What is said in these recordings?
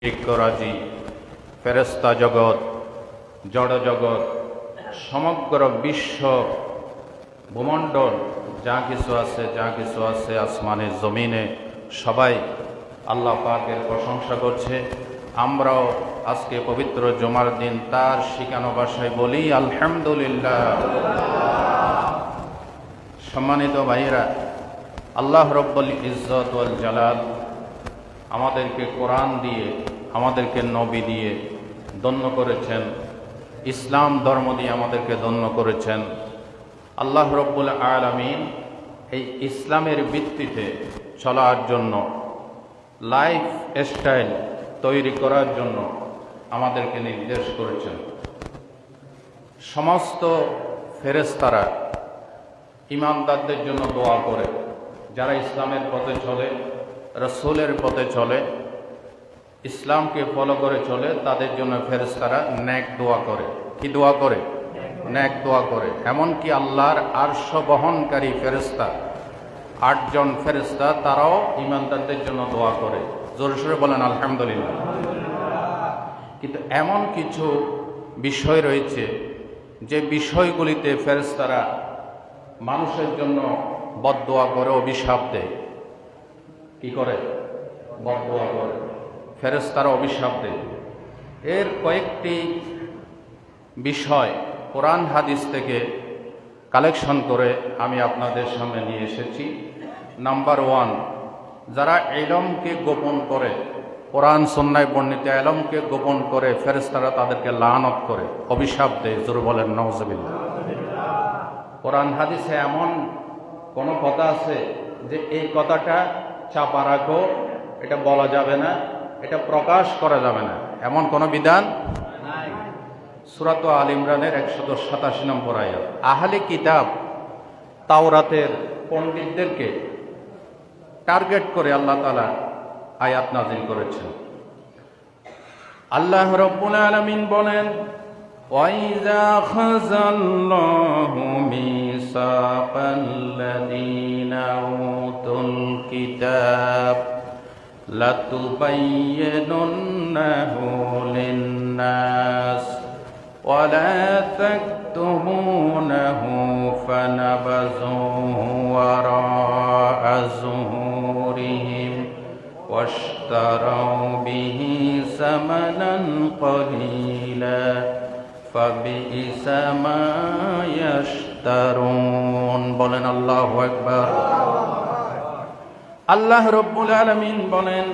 বিশ্বরাজি, ফেরেশতা জগৎ, জড় জগৎ, সমগ্র বিশ্ব ভূমণ্ডল যা কিছু আছে আসমানে জমিনে সবাই আল্লাহ পাকের প্রশংসা করছে। আমরাও আজকে পবিত্র জুমার দিন তার শিখানো ভাষায় বলি আলহামদুলিল্লাহ। সম্মানিত ভাইয়েরা, আল্লাহ রব্বুল ইজ্জত ওয়াল জালাল আমাদেরকে কোরআন দিয়ে, আমাদেরকে নবী দিয়ে ধন্য করেছেন, ইসলাম ধর্ম দিয়ে আমাদেরকে ধন্য করেছেন। আল্লাহ রব্বুল আলামিন এই ইসলামের ভিত্তিতে চলার জন্য, লাইফ স্টাইল তৈরি করার জন্য আমাদেরকে নির্দেশ করেছেন। সমস্ত ফেরেশতারা ঈমানদারদের জন্য দোয়া করে, যারা ইসলামের পথে চলে, রাসূলের পথে চলে, ইসলামকে ফলো করে চলে, তাদের জন্য ফেরেশতারা নেক দোয়া করে। কি দোয়া করে? নেক দোয়া করে। এমনকি আল্লাহর আরশ বহনকারী ফেরেশতা 8 জন ফেরেশতা, তারাও ঈমানদারদের জন্য দোয়া করে। জোরে সোরে বলেন আলহামদুলিল্লাহ। কিন্তু এমন কিছু বিষয় রয়েছে যে বিষয়গুলিতে ফেরেশতারা মানুষের জন্য বদদোয়া করে, অভিশাপ দেয়। কি করে? বদদোয়া করে, ফেরেশতারা অভিশাপ দেয়। এর কয়েকটি বিষয় কোরআন হাদিস থেকে কালেকশন করে আমি আপনাদের সামনে নিয়ে এসেছি। নাম্বার 1, যারা ইলমকে গোপন করে, কোরআন সুন্নাহয় বর্ণিত ইলমকে গোপন করে, ফেরেশতারা তাদেরকে লানত করে, অভিশাপ দেয়। জোরে বলেন নাউজুবিল্লাহ। কোরআন হাদিসে এমন কোন কথা আছে যে এই কথাটা চাপা রাখো, এটা বলা যাবে না, এটা প্রকাশ করা যাবে না, এমন কোন বিধান নাই। সূরা আল ইমরানের 187 নম্বর আয়াত। আহলে কিতাব তাওরাতের পণ্ডিতদেরকে টার্গেট করে আল্লাহ তাআলা আয়াত নাযিল করেছেন। আল্লাহ রাব্বুল আলামিন বলেন, ওয়াইযা খাযাল্লাহু মিসাকাল্লাযীনা উতুল কিতাব লাতুবায়্যিনুন্নাহু লিন-নাস ওয়া লা তাকতুমুনাহু ফানাবাযুহু ওয়ারা'a যুহুরিহিম ওয়াশতারাউ বিহি সামানান ক্বালীলা ফাবিইসা মা ইয়াশতারুন। বলেন আল্লাহু আকবার। আল্লাহ রব্বুল আলামিন বলেন,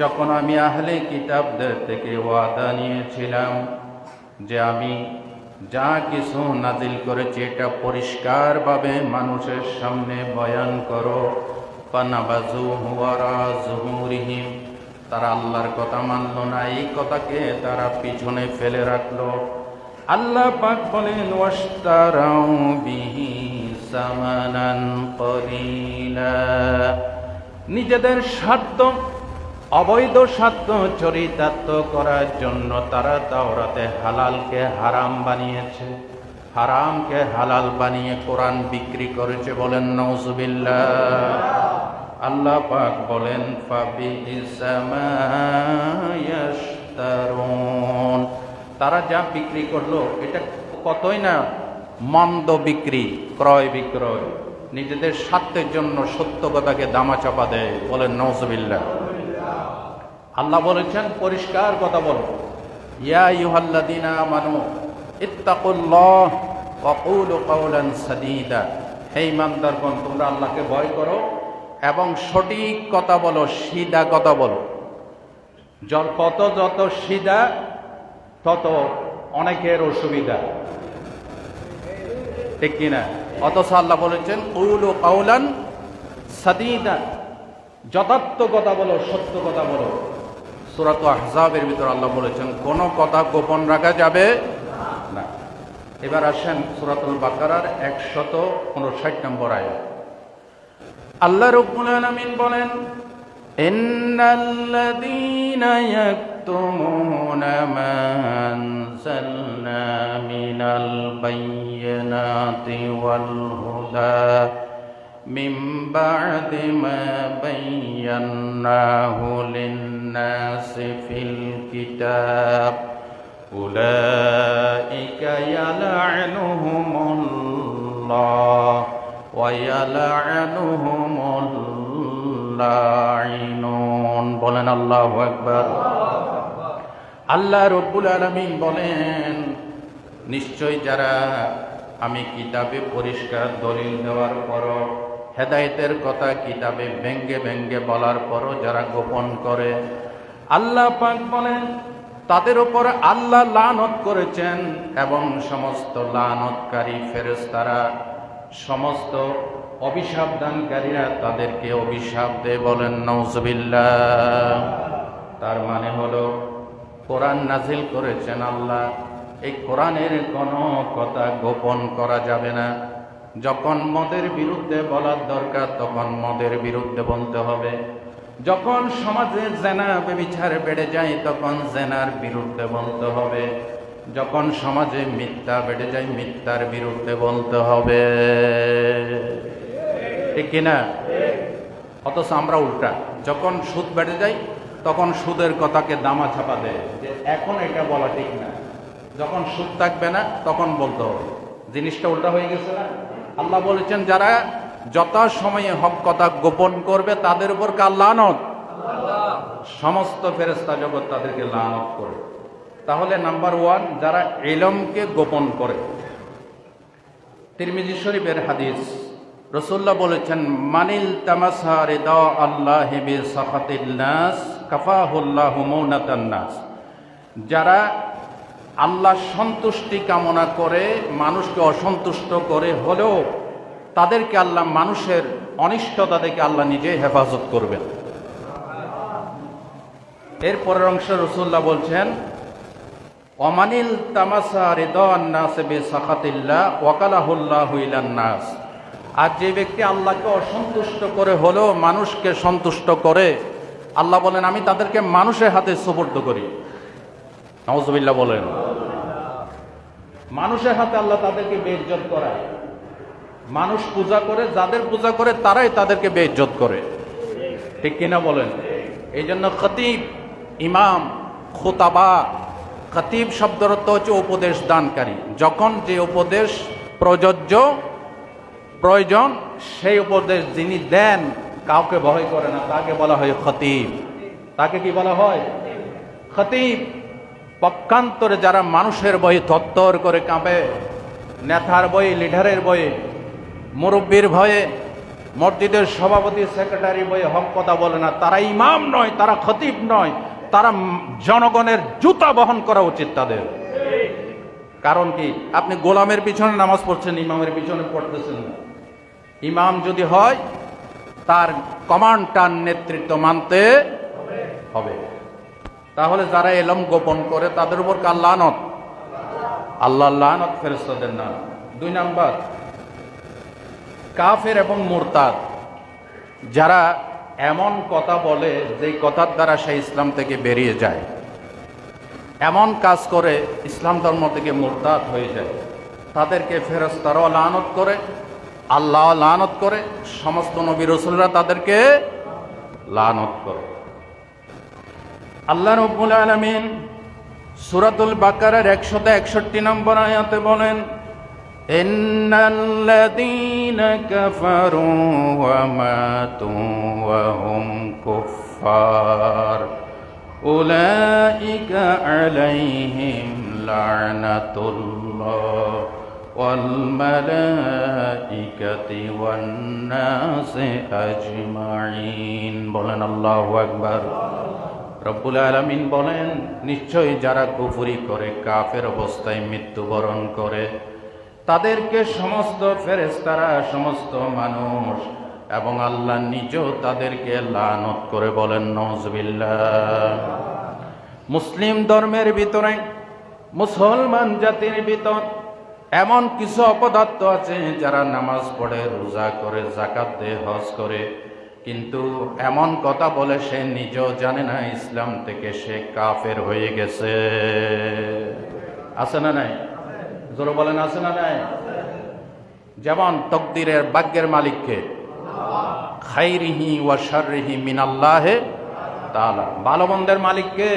যখন আমি আহলে কিতাবদের থেকে ওয়াদা নিয়েছিলাম যে আমি যা কিছু নাজিল করেছি এটা পরিষ্কারভাবে মানুষের সামনে বয়ান করো, ফানাবাযুহু ওয়ারা'a যুহুরিহিম, তারা আল্লাহর কথা মানল না, এই কথাকে তারা পিছনে ফেলে রাখলো। আল্লাহ পাক বলেন, ওয়াশতারাউ বিহি সামানান ক্বালীলা, নিজেদের স্বার্থ, অবৈধ স্বার্থ চরিতার্থ করার জন্য তারা তাওরাতে হালালকে হারাম বানিয়েছে, হারামকে হালাল বানিয়ে কোরআন বিক্রি করেছে। বলেন নাউজুবিল্লাহ। আল্লাহ পাক বলেন, ফাবিইসা মা ইয়াশতারুন, তারা যা বিক্রি করলো এটা কতই না মন্দ বিক্রি, ক্রয় বিক্রয়, নিজেদের স্বার্থের জন্য সত্য কথাকে দামাচাপা দেয়। বলেন নাউজুবিল্লাহ। আল্লাহ বলেছেন, পরিষ্কার কথা বলো, ইয়া আইয়ুহাল্লাযীনা আমানু ইত্তাকুল্লাহ ওয়া কুলু কাওলান সাদীদা, হে ঈমানদারগণ, তোমরা আল্লাহকে ভয় করো এবং সঠিক কথা বলো, সিধা কথা বলো। যত সিধা তত অনেকের অসুবিধা, ঠিক কিনা? অথচ আল্লাহ বলেছেন কুলু কাওলান সাদীদা, যথার্থ কথা বলো, সত্য কথা বলো। সূরা আহজাবের ভিতর আল্লাহ বলেছেন কোন কথা গোপন রাখা যাবে না। এবার আসেন সূরাতুল বাকারার 159 নম্বর আয়াত। আল্লাহ রাব্বুল আলামিন বলেন, ইন্নাল্লাযীনা ইয়াকতুমুনা মা আনজালনা মিনাল বায়্যিনাতি ওয়াল হুদা মিন বা'দি মা বায়্যানাহু লিন-নাসি ফিল কিতাব উলাইকা ইয়ালআনুহুমুল্লাহ ওয়া ইয়ালআনুহুমুল লাঈনুন। বলেন আল্লাহু আকবার। আল্লাহ রাব্বুল আলামিন বলেন, নিশ্চয় যারা আমি কিতাবে পরিষ্কার দলিল দেওয়ার পরও, হেদায়েতের কথা কিতাবে ব্যঙ্গে ব্যঙ্গে বলার পরও যারা গোপন করে, আল্লাহ পাক বলেন তাদের উপর আল্লাহ লানত করেছেন এবং সমস্ত লানতকারী ফেরেশতারা, সমস্ত অভিশাপ দানকারীরা তাদেরকে অভিশাপ দেয়। বলেন নাউজুবিল্লাহ। তার মানে হলো কোরআন নাজিল করেছেন আল্লাহ, এই কোরআনের কোনো কথা গোপন করা যাবে না। যখন মদের বিরুদ্ধে বলার দরকার তখন মদের বিরুদ্ধে বলতে হবে। যখন সমাজে জেনা ব্যভিচার বেড়ে যায় তখন জেনার বিরুদ্ধে বলতে হবে। যখন সমাজে মিথ্যা বেড়ে যায় মিথ্যার বিরুদ্ধে বলতে হবে, ঠিক কিনা? অথচ আমরা উল্টা, যখন সুদ বেড়ে যায় তখন সুদের কথাকে দামা ছাপা দেয় যে এখন এটা বলা ঠিক না। যখন সুদ থাকবে না তখন বলতে হবে। জিনিসটা উল্টা হয়ে গেছে না? আল্লাহ বলেছেন যারা যথা সময়ে হক কথা গোপন করবে তাদের উপর কার লানত? সমস্ত ফেরেশতা জগৎ তাদেরকে লানত করে। তাহলে নাম্বার 1, যারা ইলমকে গোপন করে। তিরমিজি শরীফের হাদিস, রাসূলুল্লাহ বলেছেন, মানিল তামাসা রিদা আল্লাহি বিসাখাতিন নাস কাফাহুল্লাহু মাউনাতান নাস। যারা আল্লাহ সন্তুষ্টি কামনা করে মানুষকে অসন্তুষ্ট করে হলেও তাদেরকে আল্লাহ, মানুষের অনিষ্টতা থেকে আল্লাহ নিজেই হেফাজত করবেন। এর পরের অংশ রাসূলুল্লাহ বলছেন, ওয়ামানিল তামাসা রিদান নাস বিসাখাতিল্লাহ ওয়াকালাহুল্লাহু ইলান নাস। আর যে ব্যক্তি আল্লাহকে অসন্তুষ্ট করে হলেও মানুষকে সন্তুষ্ট করে, আল্লাহ বলেন আমি তাদেরকে মানুষের হাতে সুপর্দ করি। নাউজুবিল্লাহ বলেন। মানুষের হাতে আল্লাহ তাদেরকে বেইজ্জত করায়। মানুষ পূজা করে, যাদের পূজা করে তারাই তাদেরকে বেইজ্জত করে, ঠিক কিনা বলেন? এই জন্য খতিব, ইমাম, খুতাবা, খতিব শব্দের অর্থ হচ্ছে উপদেশ দানকারী। যখন যে উপদেশ প্রয়োজন সেই উপদেশ যিনি দেন, কাউকে ভয় করে না, তাকে বলা হয় খতিব। তাকে কি বলা হয়? খতিব। পক্ষান্তরে যারা মানুষের বই থরথর করে কাঁপে, নেতার বই, লিডারের বই, মুরব্বীর ভয়ে, মসজিদের সভাপতি সেক্রেটারি বই হক কথা বলে না, তারা ইমাম নয়, তারা খতিব নয়, তারা জনগণের জুতা বহন করা উচিত তাদের। কারণ কি? আপনি গোলামের পিছনে নামাজ পড়ছেন, ইমামের পিছনে পড়তেছেন না। ইমাম যদি হয় তার কমান্ড, তার নেতৃত্ব মানতে হবে। তাহলে যারা ইলম গোপন করে তাদের উপর কার লানত? আল্লাহর লানত, ফেরেশতাদের না। 2 নাম্বার, কাফের এবং মুরতাদ। যারা এমন কথা বলে যে কথার দ্বারা সে ইসলাম থেকে বেরিয়ে যায়, এমন কাজ করে ইসলাম ধর্ম থেকে মুরতাদ হয়ে যায়, তাদেরকে ফেরেশতারাও লানত করে, আল্লাহ লানত করে, সমস্ত নবী রাসূলরা তাদেরকে লানত করে। আল্লাহ রাব্বুল আলামিন সূরাতুল বাকারার 161 নম্বর আয়াতে বলেন, ইন্নাল্লাযীনা কাফারু ওয়া মাতু ওয়া হুম কুফফার উলাইকা আলাইহিম লা'নাতুল্লাহ ওয়াল মালাইকাতি ওয়ান নাসি আজমাইন। বলেন আল্লাহু আকবার। রব্বুল আলামিন বলেন, নিশ্চয়ই যারা কুফরি করে, কাফের অবস্থায় মৃত্যুবরণ করে, তাদেরকে সমস্ত ফেরেশতারা, সমস্ত মানুষ এবং আল্লাহ নিজেও তাদেরকে লানত করে। বলেন নাউজুবিল্লাহ। মুসলিম ধর্মের ভিতরে, মুসলমান জাতির ভিতর এমন কিছু অপদার্থ আছে যারা নামাজ পড়ে, রোজা করে, যাকাত দেয়, হজ করে, কিন্তু এমন কথা বলে সে নিজেও জানে না ইসলাম থেকে সে কাফের হয়ে গেছে। আছে না নাই? জোরে বলেন, আছে না নাই? যেমন তকদিরের, ভাগ্যের মালিককে, খাইরিহি ওয়া শাররিহি মিনাল্লাহি তাআলা। ভালো মন্দের মালিক কে?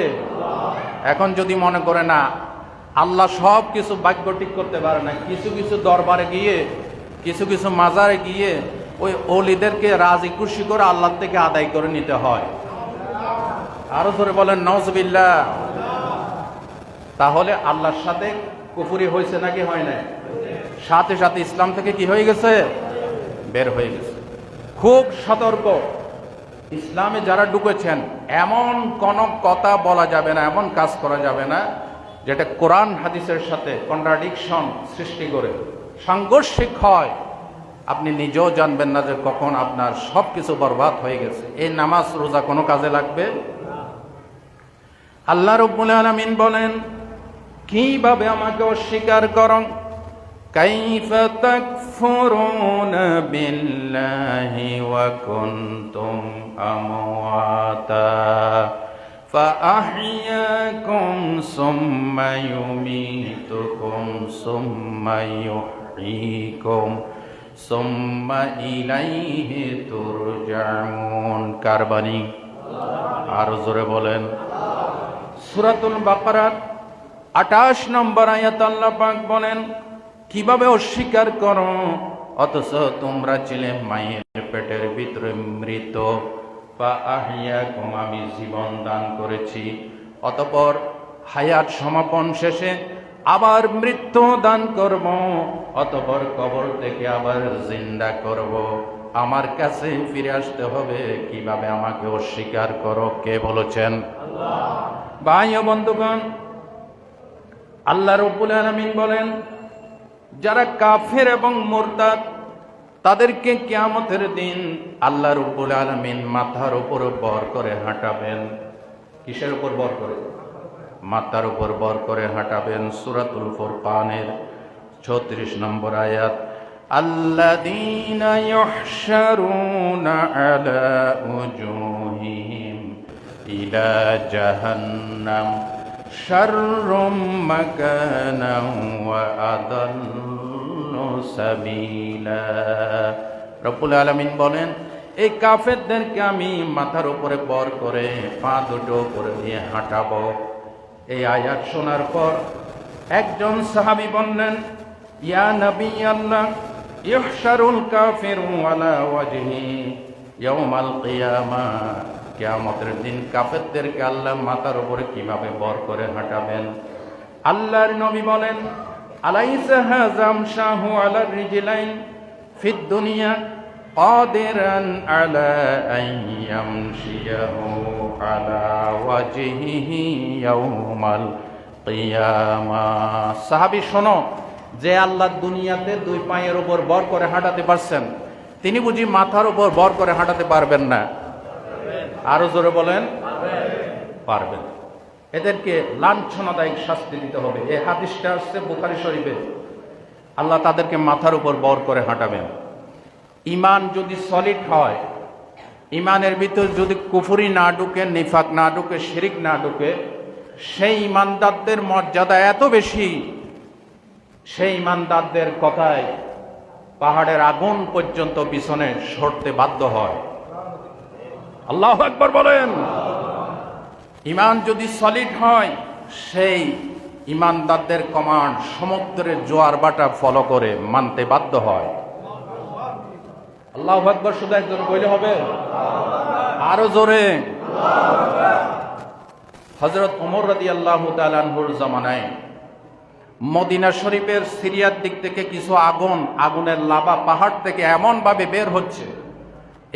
এখন যদি মনে করে না আল্লাহ সব কিছু ভাগ্য ঠিক করতে পারে না, কিছু কিছু দরবারে গিয়ে, কিছু কিছু মাজারে গিয়ে ওই ওলিদেরকে রাজি খুশি করে আল্লাহ থেকে আদায় করে নিতে হয়। আরো ধরে বলেন নাউজুবিল্লাহ। তাহলে আল্লাহর সাথে কুফরি হয়েছে নাকি হয় না? সাথে সাথে ইসলাম থেকে কি হয়ে গেছে? বের হয়ে গেছে। খুব সতর্ক। ইসলামে যারা ঢুকেছেন এমন কোন কথা বলা যাবে না, এমন কাজ করা যাবে না যেটা কোরআন হাদিসের সাথে কন্ট্রাডিকশন সৃষ্টি করে সাংঘর্ষিক হয়। আপনি নিজেও জানবেন না যে কখন আপনার সবকিছু বরবাদ হয়ে গেছে। এই নামাজ রোজা কোনো কাজে লাগবে? আল্লাহ রাব্বুল আলামিন বলেন, কিভাবে আমাকে অস্বীকার করো? কাইফা তাকফুরুনা বিল্লাহি ওয়া কুনতুম আমওয়াতা ফাআহইয়াকুম সুম্মা ইউমীতুকুম সুম্মা ইউহয়ীকুম সুম্মা ইলাইহি তুরজাউন। কার বাণী? আর জোরে বলেন। সূরাতুল বাকারার 28 নম্বর আয়াত আল্লাহ পাক বলেন, কিভাবে অস্বীকার করো অথচ তোমরা ছিলে মায়ের পেটের ভিতরে মৃত। ফাআহইয়াকুম, আমি জীবন দান করেছি, অতঃপর হায়াত সমাপন শেষে আবার মৃত্যু দান করব, অতঃপর কবর থেকে আবার জিন্দা করব। আমার কাছে ফিরে আসতে হবে। কিভাবে আমাকে অস্বীকার করো? কে বলেছেন? আল্লাহ। ভাই ও বন্ধুগণ, আল্লাহ রাব্বুল আলামিন বলেন, যারা কাফের এবং মুরতাদ তাদেরকে কিয়ামতের দিন আল্লাহ রাব্বুল আলামিন মাথার উপর বর করে হাঁটাবেন। কিসের উপর বর করে? মাথার উপর বর করে হাঁটাবেন। সূরাতুল ফুরকানের 36 নম্বর আয়াত, আল্লাযীনা ইউহশারুনা আলা উজুহিহিম ইলা জাহান্নাম শাররুম মাকানান ওয়া আদাল্লু সাবিলা। রব্বুল আলামিন বলেন, এই কাফেরদেরকে আমি মাথার উপরে বর করে পা দুটো উপরে দিয়ে হাঁটাবো। এই আয়াত শোনার পর একজন সাহাবী বললেন, ইয়া নবী আল্লাহ, ইউহশারুল কাফিরু আলা ওয়াজহি ইয়াউমাল কিয়ামা। কিয়ামতের দিন কাফেরদেরকে আল্লাহ মাথার উপরে কিভাবে বর করে হাঁটাবেন? আল্লাহর নবী বলেন, আলাইসা হাযাম শাহু আলা রিজলাইন ফিদ দুনিয়া কাদিরান আলা আন ইয়ামশিয়াহু আলা ওয়াজহিহি ইয়াউমাল কিয়ামা। সাহাবী শোনো, যে আল্লাহ দুনিয়াতে দুই পায়ের উপর বর করে হাঁটাতে পারছেন, তিনি বুঝি মাথার উপর বর করে হাঁটাতে পারবেন না? আরো জোরে বলেন, পারবেন। এদেরকে লাঞ্ছনাদায়ক শাস্তি দিতে হবে। এই হাদিসটা আসছে বুখারী শরীফে। আল্লাহ তাদেরকে মাথার উপর বর করে হাঁটাবেন। ঈমান যদি সলিড হয়, ঈমানের ভিতর যদি কুফরি না ঢুকে, নিফাক না ঢুকে, শিরিক না ঢুকে, সেই ঈমানদারদের মর্যাদা এত বেশি, সেই ঈমানদারদের কথায় পাহাড়ের আগুন পর্যন্ত পিছনে সরতে বাধ্য হয়। আল্লাহু আকবার বলেন। ঈমান যদি সলিড হয়, সেই ঈমানদারদের কমান্ড সমুদ্রের জোয়ার বাটা ফলো করে মানতে বাধ্য হয়। আল্লাহু আকবার শুধু একজন কইলে হবে? আরো জোরে। হযরত ওমর রাদিয়াল্লাহু তাআলা আনহুর জামানায় মদিনা শরীফের সিরিয়ার দিক থেকে কিছু আগুনের লাভা পাহাড় থেকে এমন ভাবে বের হচ্ছে,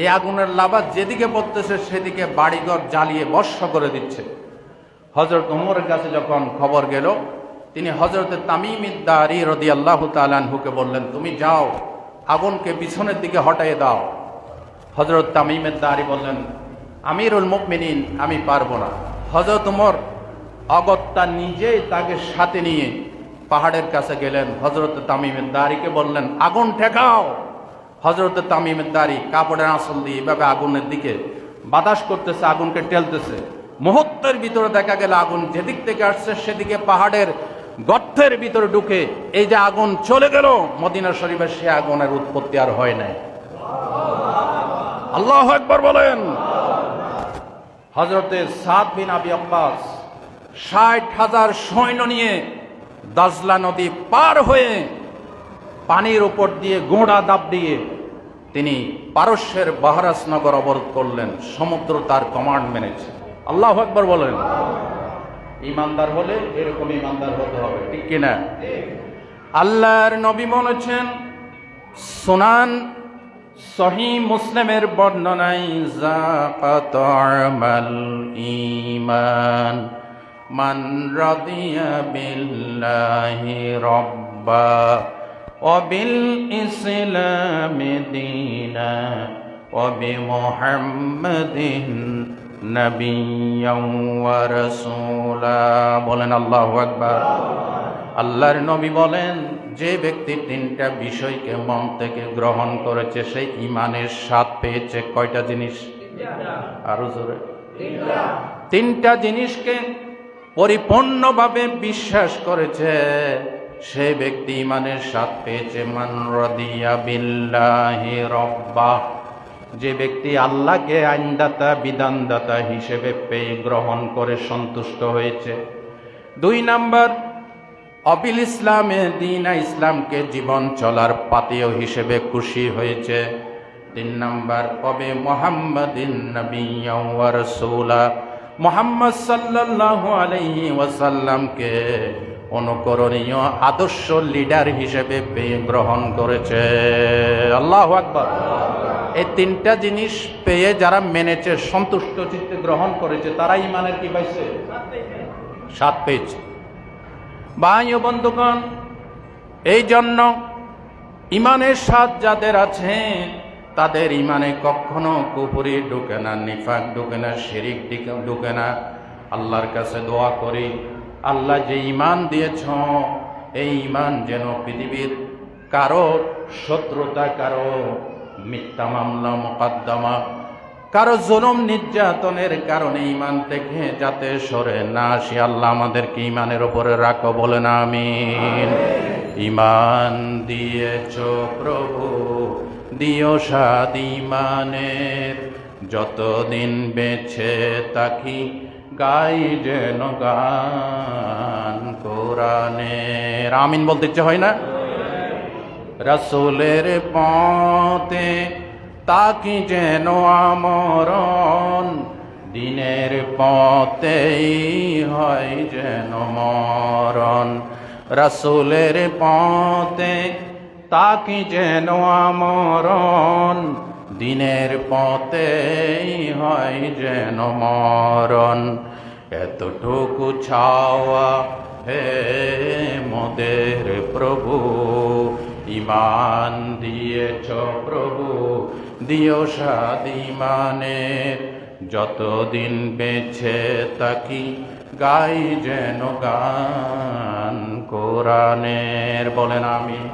এই আগুনের লাভা যেদিকে পড়তেছে সেদিকে বাড়িঘর জ্বালিয়ে ভস্ম করে দিচ্ছে। হযরত ওমরের কাছে যখন খবর গেল, তিনি হযরত তামিম আদ-দারি রাদিয়াল্লাহু তাআলা আনহুকে বললেন, তুমি যাও, আগুনকে পিছনের দিকে হটাইয়ে দাও। হযরত তামিম আদ-দারি বললেন, আমিরুল মুমিনিন, আমি পারবো না। হযরত ওমর অগত্যা নিজেই তাকে সাথে নিয়ে পাহাড়ের কাছে গেলেন। হযরত তামিম আদ-দারিকে বললেন, আগুন ঠেকাও। হযরত তামিম আদ-দারি কাপড়ের আঁচল দিয়ে এভাবে আগুনের দিকে বাতাস করতেছে, আগুনকে ঠেলতেছে। মুহূর্তের ভিতরে দেখা গেল আগুন যেদিক থেকে আসছে সেদিকে পাহাড়ের গর্তের ভিতরে ঢুকে এই যে আগুন চলে গেল, মদিনা শরীফের সে আগুনের উৎপত্তি আর হয় নাই। আল্লাহু আকবার বলেন। হযরতে সাদ বিন আবি ওয়াক্কাস ৬০,০০০ সৈন্য নিয়ে দাজলা নদী পার হয়ে পানির উপর দিয়ে ঘোড়া দাব দিয়ে তিনি পারস্যের বাহরাস নগর অবরোধ করলেন। সমুদ্র তার কমান্ড মেনেছে। আল্লাহু আকবার বলেন। ইমানদার হলে এরকম ইমানদার হতে হবে, ঠিক কিনা? আল্লাহর নবী বলেছেন, সুনান সহিহ মুসলিমের বর্ণনায়, যাকাতাল ঈমান মান রাদিয়া বিল্লাহি রাব্বা ওয়া বিল ইসলামি দীনা ওয়া বিমুহাম্মাদিন নাবিয়্যান ওয়া রাসূলা। বলেন আল্লাহু আকবার। আল্লাহর নবী বলেন, যে ব্যক্তি তিনটা বিষয়কে মন থেকে গ্রহণ করেছে সেই ঈমানের স্বাদ পেয়েছে। কয়টা জিনিস? আরো জোরে। তিনটা জিনিসকে পরিপূর্ণভাবে বিশ্বাস করেছে সেই ব্যক্তি ঈমানের স্বাদ পেয়েছে। মান রাদিয়া বিল্লাহি রাব্বা, যে ব্যক্তি আল্লাহকে আইনদাতা বিধানদাতা হিসেবে পেয়ে গ্রহণ করে সন্তুষ্ট হয়েছে। ২ নাম্বার, অবিল ইসলামে দীনা, ইসলামকে জীবন চলার পাথেয় হিসেবে খুশি হয়েছে। ৩ নাম্বার, কবে মুহাম্মাদিন নাবিয়্যান ওয়া রাসূলা, মুহাম্মদ সাল্লাল্লাহু আলাইহি ওয়াসাল্লামকে অনুকরণীয় আদর্শ লিডার হিসেবে পেয়ে গ্রহণ করেছে। আল্লাহু আকবার। এই তিনটা জিনিস পেয়ে যারা মেনেছে, সন্তুষ্ট চিত্তে গ্রহণ করেছে, তারা ঈমানের কি পাইছে? স্বাদ পেয়েছে। ভাই ও বন্ধুগণ, এই জন্য ঈমানের স্বাদ যাদের আছে তাদের ঈমানে কখনো কুফরি ঢুকে না, নিফাক ঢুকে না, শিরিক ঢুকে না। আল্লাহর কাছে দোয়া করি, আল্লাহ যে ঈমান দিয়েছ এই ঈমান যেন পৃথিবীর কারো শত্রুতা, কারো মিথ্যা মামলা মোকদ্দমা, কারো জুলুম নির্যাতনের কারণে ঈমান থেকে যাতে সরে না আসি। আল্লাহ আমাদেরকে ঈমানের উপরে রাখো, বলেন আমিন। ঈমান দিয়েছ প্রভু, দিও স্বাদ ঈমানের, যতদিন বেঁচে থাকি গাই যেন গান কোরআনের। আমিন বলতে ইচ্ছে হয় না? রাসূলের পথে তাকি যেন আমরণ, দিনের পথেই হয় যেন মরণ। রাসূলের পথে তাকি যেন আমরণ, দিনের পথেই হয় যেন মরণ। এতটুকু ছাওয়া হে মোদের প্রভু, ঈমান দিয়েছ প্রভু, দিও স্বাদ ঈমানের, যতদিন বেঁচে থাকি গাই যেন গান কোরআনের। বলেন আমিন।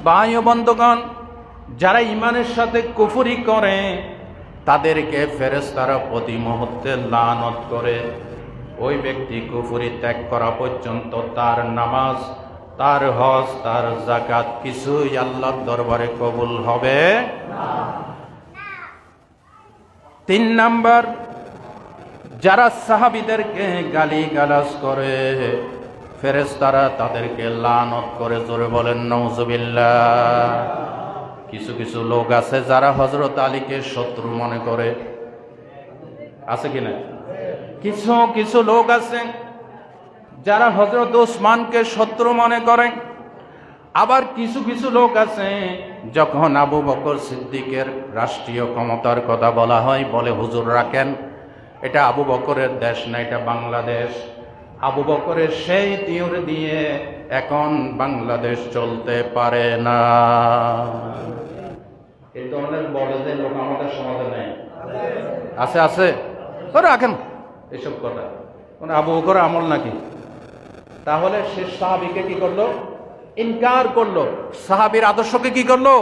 ভাই ও বন্ধুগণ, যারা ঈমানের সাথে কুফরি করে তাদেরকে ফেরেশতারা প্রতি মুহূর্তে লানত করে। ওই ব্যক্তি কুফরি ত্যাগ করা পর্যন্ত তার নামাজ, তার হজ, তার যাকাত কিছুই আল্লাহর দরবারে কবুল হবে না। ৩ নাম্বার, যারা সাহাবীদেরকে গালিগালাজ করে ফেরেশতারা তাদেরকে লানত করে। জোরে বলেন নাউজুবিল্লাহ। কিছু কিছু লোক আছে যারা হযরত আলীকে শত্রু মনে করে, আছে কিনা? কিছু কিছু লোক আছে যারা হযরত ওসমানকে শত্রু মনে করে। আবার কিছু কিছু লোক আছে যখন আবু বকর সিদ্দিকের রাষ্ট্রীয় ক্ষমতার কথা বলা হয় বলে, হুজুর রাখেন, এটা আবু বকরের দেশ না, এটা বাংলাদেশ। আবু বকরের সেই থিওরি দিয়ে এখন বাংলাদেশ চলতে পারে না। এই ধরনের বলে যে লোক আমাদের সমাজে নেই, আছে আছে, রাখেন এসব কথা। আবু বকর আমল নাকি? তাহলে সে সাহাবীকে কি করলো? ইনকার করলো। সাহাবীর আদর্শকে কি করলো?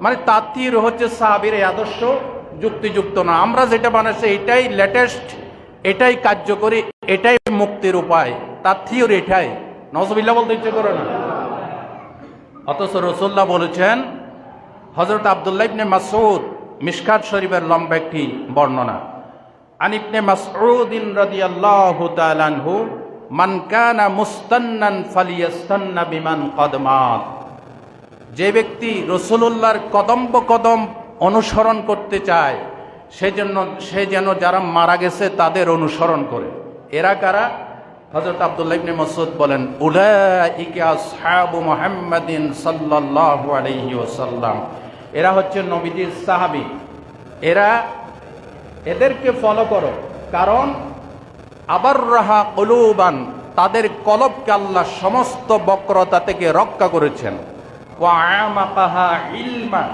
মানে তাতির হচ্ছে সাহাবীর এই আদর্শ যুক্তিযুক্ত না, আমরা যেটা বানাচ্ছি এটাই লেটেস্ট, এটাই কার্যকরী, এটাই মুক্তির উপায়, তার থিওরি এটাই। নওয়াজুবিল্লাহ বলতে ইচ্ছে করে না। অথচ রাসূলুল্লাহ বলেছেন, হযরত আব্দুল্লাহ ইবনে মাসউদ মিশকাত শরীফের লম্বা একটি বর্ণনা। আন ইবনে মাসউদ রাদিয়াল্লাহু তাআলা আনহু, মান কানা মুস্তান্নান ফালিয়াস্তান্না বিমান ক্বাদ মাত। যে ব্যক্তি রাসূলুল্লাহর কদম কদম অনুসরণ করতে চায় সে যেন যারা মারা গেছে তাদের অনুসরণ করে। এরা কারা? হযরত আব্দুল্লাহ ইবনে মাসউদ বলেন, উলাইকা আসহাবু মুহাম্মাদিন সাল্লাল্লাহু আলাইহি ওয়াসাল্লাম। এরা হচ্ছে নবীজির সাহাবী। এদেরকে ফলো করো, কারণ আবাররাহা কুলুবান, তাদের কলবকে আল্লাহ সমস্ত বক্রতা থেকে রক্ষা করেছেন। ওয়া আমাকাহা ইলমা,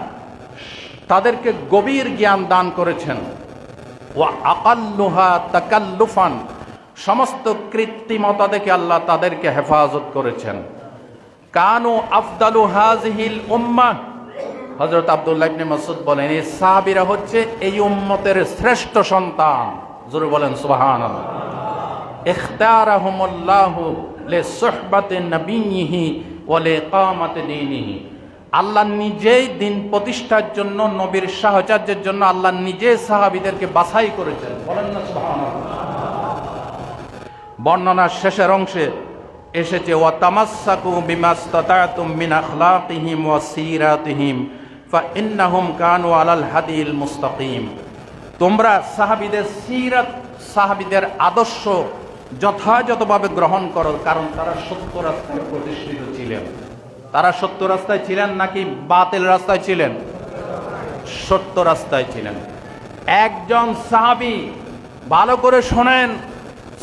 তাদেরকে গভীর জ্ঞান দান করেছেন। ওয়া আকাল্লুহা তাকাল্লুফান, সমস্ত কৃত্রিমতা থেকে আল্লাহ তাদেরকে হেফাজত করেছেন। কানু আফদালু হাযিহিল উম্মাহ, হযরত আব্দুল্লাহ ইবনে মাসউদ বলেন, এই সাহাবীরা হচ্ছে এই উম্মতের শ্রেষ্ঠ সন্তান। জোরে বলেন সুবহানাল্লাহ। ইখতারাহুমুল্লাহু লিসুহবাতি নবিয়্যিহি ওয়া লিইকামাতি দীনিহি, আল্লাহ নিজেই দিন প্রতিষ্ঠার জন্য, নবীর সাহচর্যের জন্য আল্লাহ নিজে সাহাবীদেরকে বাছাই করেছেন। বলেন না সুবহানাল্লাহ। বর্ণনার শেষের অংশে এসেছে, ওয়া তামাসসাকু বিমাস্তাতাতুম মিন আখলাকিহিম ওয়া সিরাতিহিম ফাইন্নাহুম কানু আলাল হাদিল মুস্তাকিম। তোমরা সাহাবীদের সিরাত, সাহাবীদের আদর্শ যথাযথভাবে গ্রহণ করো, কারণ তারা সত্য রাস্তায় প্রতিষ্ঠিত ছিলেন। তারা সত্য রাস্তায় ছিলেন নাকি বাতিল রাস্তায় ছিলেন? সত্য রাস্তায় ছিলেন। একজন সাহাবী, ভালো করে শোনেন,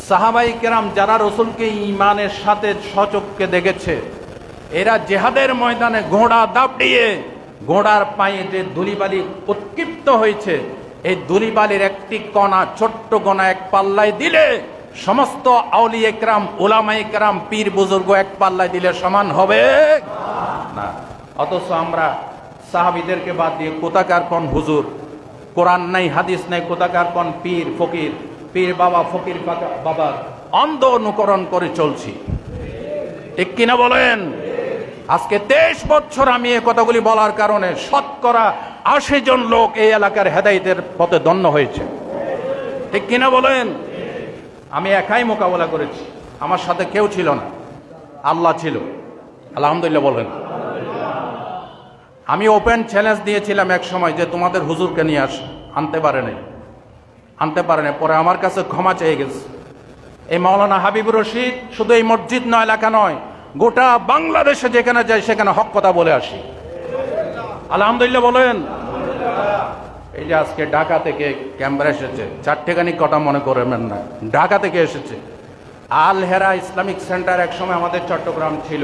সাহাবাই কেরাম যারা রসুলকে ঈমানের সাথে সচক্ষে দেখেছে, এরা জিহাদের ময়দানে ঘোড়া দাপড়িয়ে ঘোড়ার পায়ে যে ধুলিবালি উৎক্ষিপ্ত হয়েছে, এই ধুলিবালির একটি কণা, ছোট্ট কণা এক পাল্লায় দিলে সমস্ত আউলিয়া কেরাম, উলামায়ে কেরাম, পীর বুজুর্গ এক পাল্লায় দিলে সমান হবে না। অথচ আমরা সাহাবীদেরকে বাদ দিয়ে কোথাকার কোন হুজুর, কোরআন নাই হাদিস নাই, কোথাকার কোন পীর ফকির, পীর বাবা ফকির বাবার অন্ধ অনুকরণ করে চলছি। ঠিক কিনা বলেন? আজকে 23 বছর আমি এই কথাগুলি বলার কারণে শতকরা 80 জন লোক এই এলাকার হেদায়েতের পথে ধন্য হয়েছে। ঠিক কিনা বলেন? আমি একাই মোকাবেলা করেছি, আমার সাথে কেউ ছিল না, আল্লাহ ছিল। আলহামদুলিল্লাহ বলেন। আমি ওপেন চ্যালেঞ্জ দিয়েছিলাম এক সময় যে তোমাদের হুজুরকে নিয়ে আনতে পারে নাই। পরে আমার কাছে ক্ষমা চেয়ে গেছে। এই মাওলানা হাবিবুর রশিদ শুধু এই মসজিদ নয়, এলাকা নয়, গোটা বাংলাদেশে যেখানে যাই সেখানে হক কথা বলে আসি। আলহামদুলিল্লাহ বলেন। এই যে আজকে ঢাকা থেকে ক্যামেরা এসেছে, চারটেখানি কটা মনে করবেন না, ঢাকা থেকে এসেছে। আল হেরা ইসলামিক সেন্টার একসময় আমাদের চট্টগ্রাম ছিল।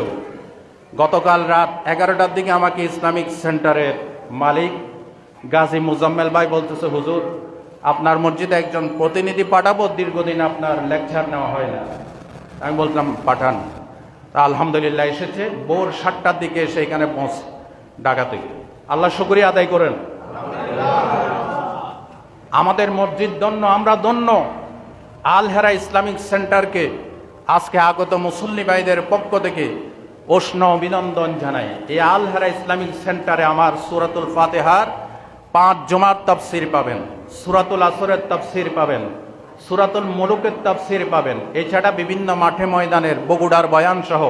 গতকাল রাত 11টার দিকে আমাকে ইসলামিক সেন্টারের মালিক গাজী মুজাম্মেল ভাই বলতেছে, হুজুর আপনার মসজিদে একজন প্রতিনিধি পাঠাবো, দীর্ঘদিন আপনার লেকচার নেওয়া হয় না। আমি বললাম পাঠান। আলহামদুলিল্লাহ এসেছে, ভোর 7টার দিকে এসে এখানে পৌঁছে ঢাকা থেকে। আল্লাহ শুকরিয়া আদায় করেন। আমাদের মসজিদ ধন্য, আমরা ধন্য। আল হেরা ইসলামিক সেন্টারকে আজকে আগত মুসল্লি ভাইদের পক্ষ থেকে উষ্ণ অভিনন্দন জানাই। এই আল হেরা ইসলামিক সেন্টারে আমার সূরাতুল ফাতিহার 5 জুমার তাফসীর পাবেন, সূরাতুল আসরের তাফসীর পাবেন, সূরাতুল মুলুকের তাফসীর পাবেন। এছাড়া বিভিন্ন মাঠে ময়দানের বগুড়ার বয়ান সহ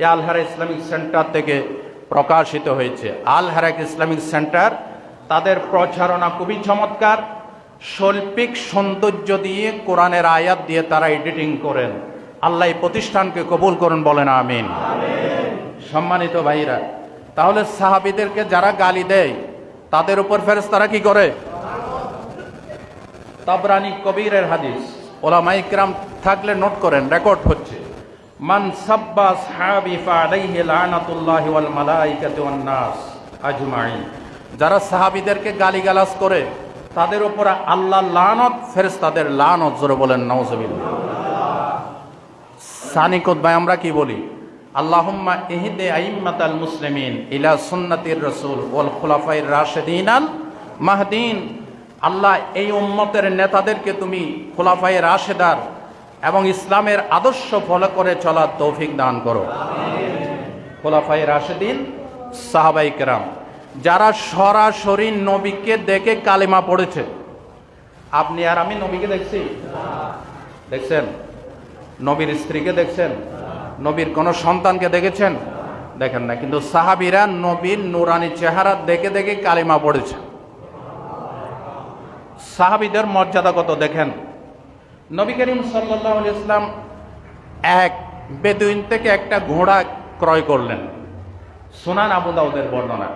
এই আল হেরা ইসলামিক সেন্টার থেকে প্রকাশিত হয়েছে। আল হেরা ইসলামিক সেন্টার, তাদের প্রচারণা খুবই চমৎকার। শৈল্পিক সৌন্দর্য দিয়ে, কোরআনের আয়াত দিয়ে তারা এডিটিং করেন। আল্লাহ এই প্রতিষ্ঠানকে কবুল করুন, বলেন আমিন। সম্মানিত ভাইরা, তাহলে সাহাবীদেরকে যারা গালি দেয় তাদের উপর ফেরেশতারা কি করে? তাবরানী কবিরের হাদিস, উলামায়ে কিরাম থাকলে নোট করেন, রেকর্ড হচ্ছে। মান সাব্বা আসহাবি ফাআলাইহি লানাতুল্লাহি ওয়াল মালাইকাতি ওয়ান নাস আজমাইন। যারা সাহাবীদেরকে গালিগালাজ করে তাদের উপর আল্লাহর লানত, ফেরেশতাদের লানত। জোরে বলেন নাউজুবিল্লাহ। সানিকত ভাই আমরা কি বলি? আল্লাহুম্মা ইহদি আইম্মাতাল মুসলিমিন ইলা সুন্নাতির রাসূল ওয়াল খুলাফায়ে রাশিদিন আল মাহদিন। আল্লাহ এই উম্মতের নেতাদেরকে তুমি খুলাফায়ে রাশেদার এবং ইসলামের আদর্শ ফলো করে চলার তৌফিক দান করো। খুলাফায়ে রাশিদিন, সাহাবায়ে কেরাম। যারা সরাসরি নবীকে দেখে কালেমা পড়েছে। আপনি আর আমি নবীকে দেখছি? দেখছেন? নবীর স্ত্রীকে দেখছেন? নবীর কোন সন্তানকে দেখেছেন? দেখেন না। কিন্তু সাহাবীরা নবীর নুরানি চেহারা দেখে দেখে কালেমা পড়েছে। সাহাবীদের মর্যাদা কত দেখেন। নবী করিম সাল্লাল্লাহু আলাইহি ওয়াসাল্লাম এক বেদুইন থেকে একটা ঘোড়া ক্রয় করলেন। সুনান আবু দাউদের বর্ণনা।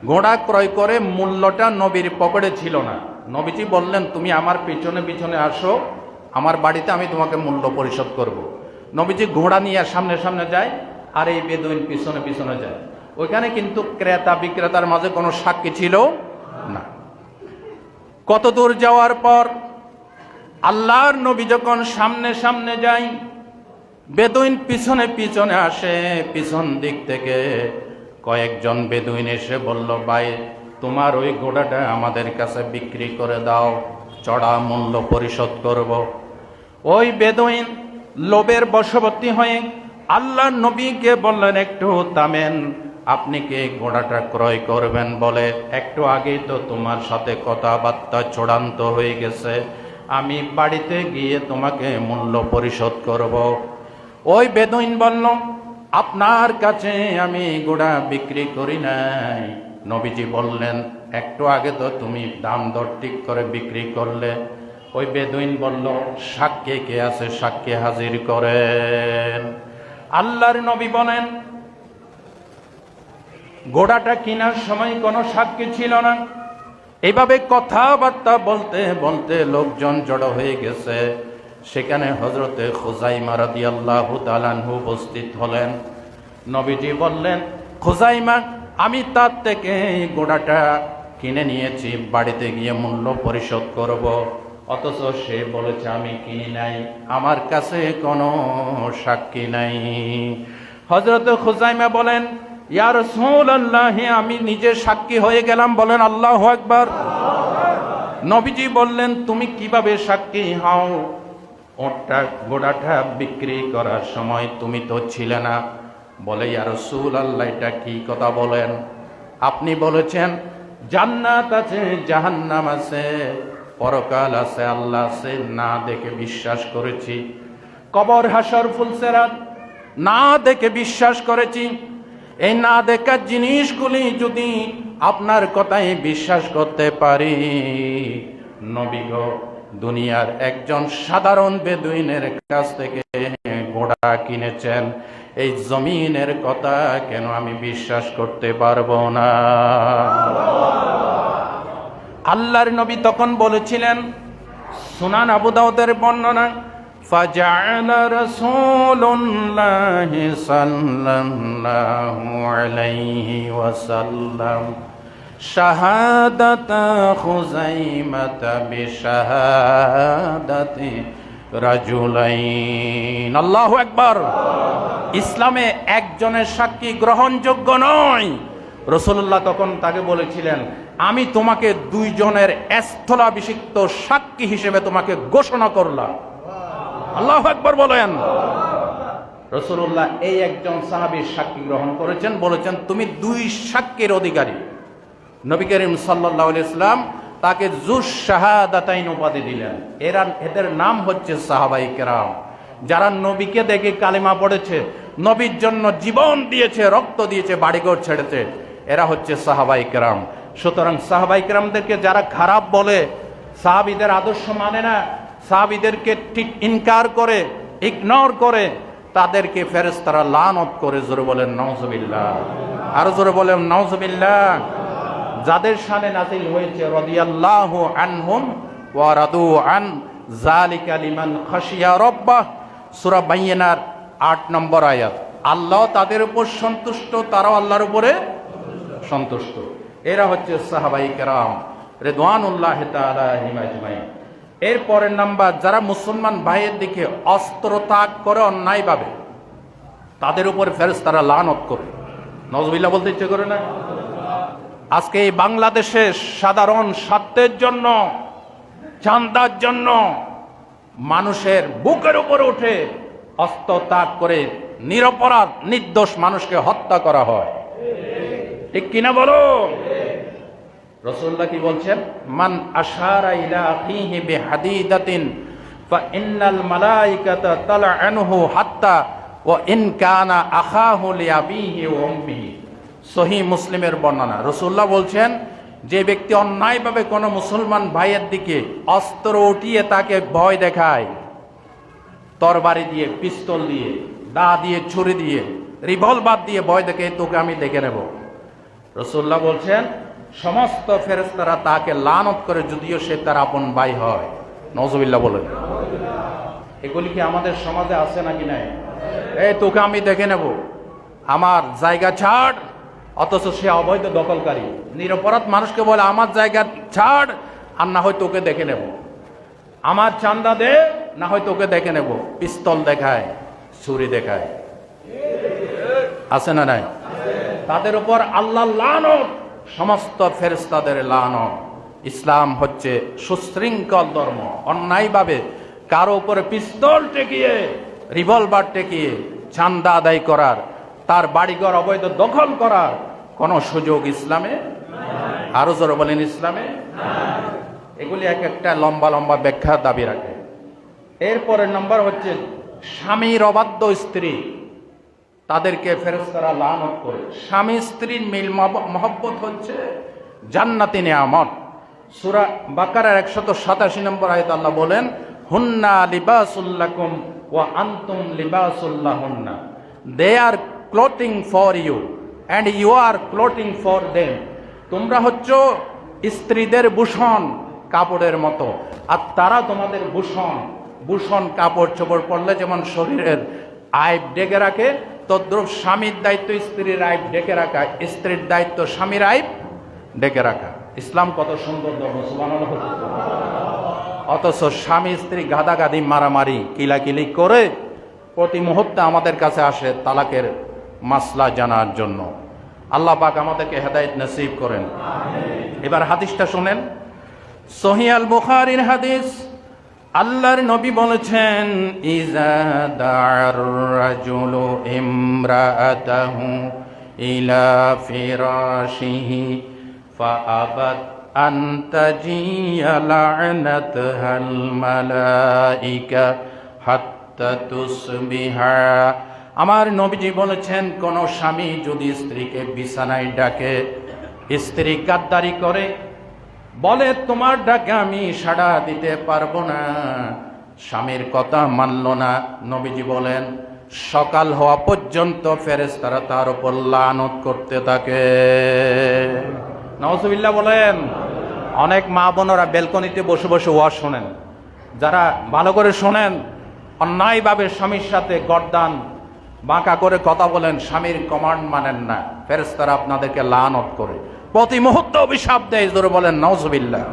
ঘোড়া ক্রয় করে মূল্যটা নবীর পকেটে ছিল না। নবীজি বললেন, তুমি আমার পিছনে পিছনে আসো, আমার বাড়িতে আমি তোমাকে মূল্য পরিশোধ করব। নবীজি ঘোড়া নিয়ে সামনে সামনে যায়, আর এই বেদুইন পিছনে পিছনে যায়। ওইখানে কিন্তু ক্রেতা বিক্রেতার মাঝে কোনো সাক্ষী ছিল না। কত দূর যাওয়ার পর আল্লাহর নবী যখন সামনে সামনে যায়, বেদুইন পিছনে পিছনে আসে। পিছন দিক থেকে কয়েকজন বেদুইন এসে বলল, ভাই তোমার ওই ঘোড়াটা আমাদের কাছে বিক্রি করে দাও, চড়া মূল্য পরিশোধ করব। ওই বেদুইন লোভের বশবর্তী হয়ে আল্লাহর নবীকে বললেন, একটু থামেন, আপনি কি ঘোড়াটা ক্রয় করবেন? বলে, একটু আগেই তো তোমার সাথে কথাবার্তা চূড়ান্ত হয়ে গেছে, আমি বাড়িতে গিয়ে তোমাকে মূল্য পরিশোধ করব। ওই বেদুইন বলল, আপনার কাছে আমি ঘোড়া বিক্রি করি নাই। নবীজি বললেন, একটু আগে তো তুমি দাম দর ঠিক করে বিক্রি করলে। ওই বেদুইন বলল, সাক্ষী কে আছে? সাক্ষী হাজির করেন। আল্লাহর নবী বলেন, ঘোড়াটা কেনার সময় কোনো সাক্ষী ছিল না। এইভাবে কথাবার্তা বলতে বলতে লোকজন জড়ো হয়ে গেছে। সেখানে হযরতে খুজাইমা রাদিয়াল্লাহু তাআলা আনহু উপস্থিত হলেন। নবীজি বললেন, খুজাইমা, আমি তার থেকে ঘোড়াটা কিনে নিয়েছি, বাড়িতে গিয়ে মূল্য পরিশোধ করব। অথচ সে বলেছে আমি কিনি নাই, আমার কাছে কোনো সাক্ষী নাই। হযরতে খুজাইমা বলেন, ইয়া রাসূলুল্লাহ, আমি নিজে সাক্ষী হয়ে গেলাম। বলেন আল্লাহু আকবার। নবীজি বললেন, তুমি কিভাবে সাক্ষী হও? ওটা ঘোড়াটা বিক্রি করার সময় তুমি তো ছিলে না। বলে, ইয়া রাসূলুল্লাহ, এটা কি কথা বলেন? আপনি বলেছেন জান্নাত আছে, জাহান্নাম আছে, পরকাল আছে, আল্লাহ আছে, না দেখে বিশ্বাস করেছি। কবর, হাসর, ফুলসেরাত না দেখে বিশ্বাস করেছি। এই না দেখার জিনিসগুলি যদি আপনার কথায় বিশ্বাস করতে পারি, নবী গো, দুনিয়ার একজন সাধারণ বেদুইনের কাছ থেকে ঘোড়া কিনেছেন, এই জমিনের কথা কেন আমি বিশ্বাস করতে পারবো না? আল্লাহর নবী তখন বলেছিলেন, সুনান আবু দাউদের বর্ণনা, فجعل رسول الله صلى الله عليه وسلم شهادة خزيمة بشهادة رجلين। আল্লাহু আকবার। ইসলামে একজনের সাক্ষী গ্রহণযোগ্য নয়। রাসূলুল্লাহ তখন তাকে বলেছিলেন, আমি তোমাকে দুইজনের স্থলাভিষিক্ত সাক্ষী হিসেবে তোমাকে ঘোষণা করলাম। আল্লাহু আকবার বলেন। রাসূলুল্লাহ এই একজন সাহাবীর সাক্ষী গ্রহণ করেছেন, বলেছেন তুমি দুই সাক্ষীর অধিকারী। নবী করিম সাল্লাল্লাহু আলাইহি ওয়াসাল্লাম তাকে যুস শাহাদাতাইন উপাধি দিলেন। এদের নাম হচ্ছে সাহাবায়ে কেরাম, যারা নবীকে দেখে কালেমা পড়েছে, নবীর জন্য জীবন দিয়েছে, রক্ত দিয়েছে, বাড়িঘর ছেড়েছে, এরা হচ্ছে সাহাবায়ে কেরাম। সুতরাং সাহাবায়ে কেরামদেরকে যারা খারাপ বলে, সাহাবীদের আদর্শ মানে না, সাহাবীদেরকে ঠিক ইনকার করে, ইগনোর করে, তাদেরকে ফেরেশতারা লানত করে। জোরে বলেন নাউজুবিল্লাহ। আর জোরে বলেন নাউজুবিল্লাহ। যাদের শানে নাযিল হয়েছে রাদিয়াল্লাহু আনহুম ওয়া রাদু আন যালিকা লিমান খাশিয়া রাব্বাহ, সূরা বাইয়িনার 8 নম্বর আয়াত। আল্লাহ তাদের উপর সন্তুষ্ট, তারাও আল্লাহর উপরে সন্তুষ্ট। এরা হচ্ছে সাহাবায়ে কেরাম রিদওয়ানুল্লাহি তাআলা আলাইহিম আজমাইন। এরপরের নাম্বার, যারা মুসলমান ভাইয়ের দিকে অস্ত্র তাক করে অন্যায়ভাবে, তাদের উপর ফেরেশতারা লানত করে। নাউজুবিল্লাহ বলতে ইচ্ছে করে না? আজকে এই বাংলাদেশে সাধারণ স্বার্থের জন্য, চাঁদার জন্য মানুষের বুকের উপর উঠে অস্ত্র তাক করে নিরপরাধ নির্দোষ মানুষকে হত্যা করা হয়। ঠিক কিনা বলো? রাসূলুল্লাহ কি বলছেন, মান আশারা ইলা আখিহি বিহাদিদাতিন ফা ইন্নাল মালাইকাতা তালআনুহু হাত্তা ওয়া ইন কানা আখাহু লিআবিহি ওয়া উম্মিহি। সহিহ মুসলিমের বর্ণনা। রাসূলুল্লাহ বলছেন, যে ব্যক্তি অন্যায়ভাবে কোনো মুসলমান ভাইয়ের দিকে অস্ত্র উঠিয়ে তাকে ভয় দেখায়, তরবারি দিয়ে, পিস্তল দিয়ে, দা দিয়ে, ছুরি দিয়ে, রিভলভার দিয়ে ভয় দেখে, তোকে আমি দেখে নেব। রাসূলুল্লাহ বলছেন, সমস্ত ফেরেশতারা তাকে লানত করে, যদিও সে তার আপন ভাই হয়। নাউজুবিল্লাহ বলেন। এগুলি কি আমাদের সমাজে আছে নাকি নাই? এই তোকে আমি দেখে নেব, আমার জায়গা ছাড়, অথচ সে অবৈধ দখলকারী। নিরপরাধ মানুষকে বলে আমার জায়গা ছাড়, আর না হয় তোকে দেখে নেব, আমার চান্দা দে, না হয় তোকে দেখে নেব। পিস্তল দেখায়, ছুরি দেখায়, আছে না নাই? তাদের উপর আল্লাহর লানত, সমস্ত ফেরেশতাদের লানত। ইসলাম হচ্ছে সুশৃঙ্খল ধর্ম। অন্যায়ভাবে কারো উপরে পিস্তল টেকিয়ে, রিভলভার টেকিয়ে চান্দা আদায় করার, তার বাড়িঘর অবৈধ দখল করার কোন সুযোগ ইসলামে, আরো জোরে বলেন, ইসলামে। এগুলি এক একটা লম্বা লম্বা ব্যাখ্যা দাবি রাখে। এরপরের নম্বর হচ্ছে স্বামীর অবাধ্য স্ত্রী, তাদেরকে ফেরেশতারা লানত করে। স্বামী স্ত্রীর মিল মহব্বত হচ্ছে জান্নাতি নিয়ামত। সূরা বাকারার 187 নম্বর আয়াতে আল্লাহ বলেন, হুন্না লিবাসুল লাকুম ওয়া আনতুম লিবাসুল লাহুন্না। They are clothing for you and you are clothing for them. তোমরা হচ্ছ স্ত্রীদের ভূষণ, কাপড়ের মতো, আর তারা তোমাদের ভূষণ। ভূষণ কাপড় চোপড় পরলে যেমন শরীরের আইব ডেকে রাখে, তদ্রূপ স্বামীর দায়িত্ব স্ত্রীর আইব ডেকে রাখা, স্ত্রীর দায়িত্ব স্বামীর আইব ডেকে রাখা। ইসলাম কত সুন্দর ধর্ম, সুবহানাল্লাহ। অথচ স্বামী স্ত্রী গাদাগাদি, মারামারি, কিলাকিলি করে প্রতি মুহূর্তে আমাদের কাছে আসে তালাকের মাসলা জানার জন্য। আল্লাহ পাক আমাদেরকে হেদায়েত নসিব করেন। এবার হাদিসটা শুনেন, সহিহ আল বুখারীর হাদিস। আল্লাহর নবী বলেছেন, ইজা দা'আর রাজুলু ইমরাআতাহু ইলা ফিরাশিহি ফাআবাত আন তাজিয়া লা'নাতাহাল মালাইকা হাত্তা তুসবিহা। আমার নবীজি বলেছেন, কোন স্বামী যদি স্ত্রীকে বিছানায় ডাকে, স্ত্রী গাদ্দারি করে, বলে তোমার ডাকে আমি সাড়া দিতে পারবো না, স্বামীর কথা মানল না, নবীজি বলেন সকাল হওয়া পর্যন্ত ফেরেশতারা তার উপর লানত করতে থাকে। নাউজুবিল্লাহ বলেন। অনেক মা বোনেরা বেলকনিতে বসে বসে ওয়াজ শোনেন, যারা ভালো করে শোনেন, অন্যায়ভাবে স্বামীর সাথে গর্দান বাঁকা করে কথা বলেন, স্বামীর কমান্ড মানেন না, ফেরেশতারা আপনাদেরকে লানত করে, প্রতি মুহূর্তে অভিশাপ দেয়। জোরে বলেন নাউজুবিল্লাহ।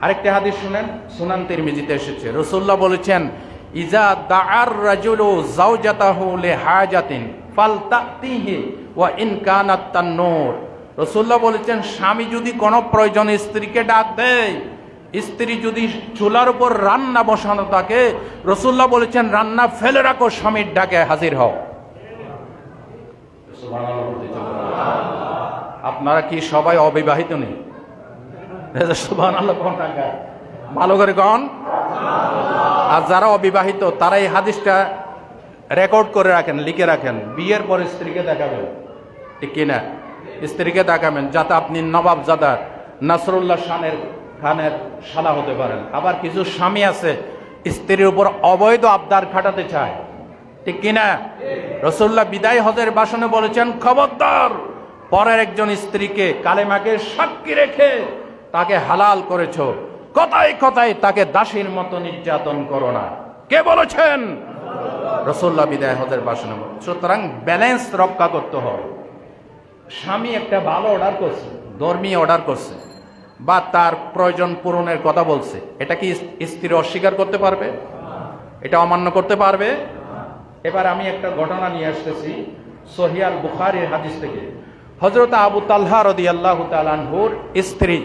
আরেকটা হাদিস শুনেন, সুনান তিরমিজিতে এসেছে। রাসূলুল্লাহ বলেছেন, ইজা দা'আর রাজুলু যাওজাতাহু লিহাজাতিন ফালতাতিহি ওয়া ইন কানাত তান্নুর। রাসূলুল্লাহ বলেছেন, স্বামী যদি কোনো প্রয়োজনে স্ত্রীকে ডাক দেয়, স্ত্রী যদি চুলার উপর রান্না বসানো থাকে, রাসূলুল্লাহ বলেছেন রান্না ফেলে রাখো, স্বামীর ডাকে হাজির হও। আপনারা কি সবাই অবিবাহিত নেই? সুবহানাল্লাহ, ভালো করে কন। আর যারা অবিবাহিত তারা এই হাদিসটা রেকর্ড করে রাখেন, লিখে রাখেন, বিয়ের পর স্ত্রীকে দেখাবেন, ঠিক কিনা? স্ত্রীকে দেখাবেন যাতে আপনি নবাবজাদা নাসরুল্লাহ খানের শালা হতে পারেন। আবার কিছু স্বামী আছে স্ত্রীর উপর অবৈধ আবদার খাটাতে চায়, ঠিক কিনা? রাসূলুল্লাহ বিদায় হজের ভাষণে বলেছেন, খবরদার, পরের একজন স্ত্রীকে কালেমাকে সাক্ষী রেখে তাকে হালাল করেছো, কথায় কথায় তাকে দাসীর মতো নির্যাতন করো না। কে বলেছেন? রাসূলুল্লাহ বিদায় হজের ভাষণে। সুতরাং ব্যালেন্স রক্ষা করতে হবে। স্বামী একটা ভালো অর্ডার করছে, ধর্মীয় অর্ডার করছে, বা তার প্রয়োজন পূরণের কথা বলছে, এটা কি স্ত্রী অস্বীকার করতে পারবে? এটা অমান্য করতে পারবে? এবার আমি একটা ঘটনা নিয়ে আসতেছি সহিহ আল বুখারীর হাদিস থেকে। হযরত আবু তালহা রাদিয়াল্লাহু তাআলা আনহুর স্ত্রী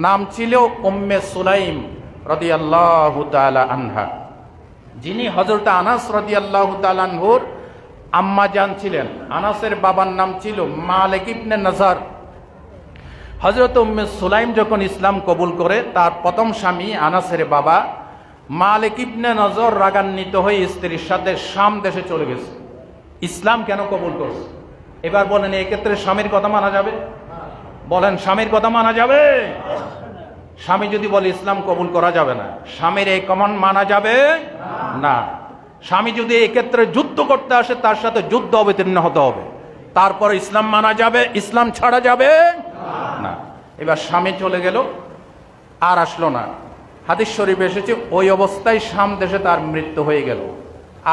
নাম ছিল উম্মে সুলাইম রাদিয়াল্লাহু তাআলা আনহা, যিনি হযরত আনাস রাদিয়াল্লাহু তাআলা আনহুর আম্মা জান ছিলেন। আনাসের বাবার নাম ছিল মালিক ইবনে নাজার। হযরত উম্মে সুলাইম যখন ইসলাম কবুল করে, তার প্রথম স্বামী আনাসের বাবা মালিক ইবনে নজর রাগান্বিত হয়ে স্ত্রীর সাথে শাম দেশে চলে গেছে। ইসলাম কেন কবুল করছে? এবার বলেন, এই ক্ষেত্রে স্বামীর কথা মানা যাবে? বলেন, স্বামীর কথা মানা যাবে? স্বামী যদি বলে ইসলাম কবুল করা যাবে না, স্বামীর এই কমান্ড মানা যাবে না। স্বামী যদি এই ক্ষেত্রে যুদ্ধ করতে আসে, তার সাথে যুদ্ধ অবতীর্ণ হতে হবে, তারপর ইসলাম মানা যাবে, ইসলাম ছাড়া যাবে না। এবার স্বামী চলে গেল, আর আসলো না। হাদিস শরীফে এসেছে ওই অবস্থায় শাম দেশে তার মৃত্যু হয়ে গেল,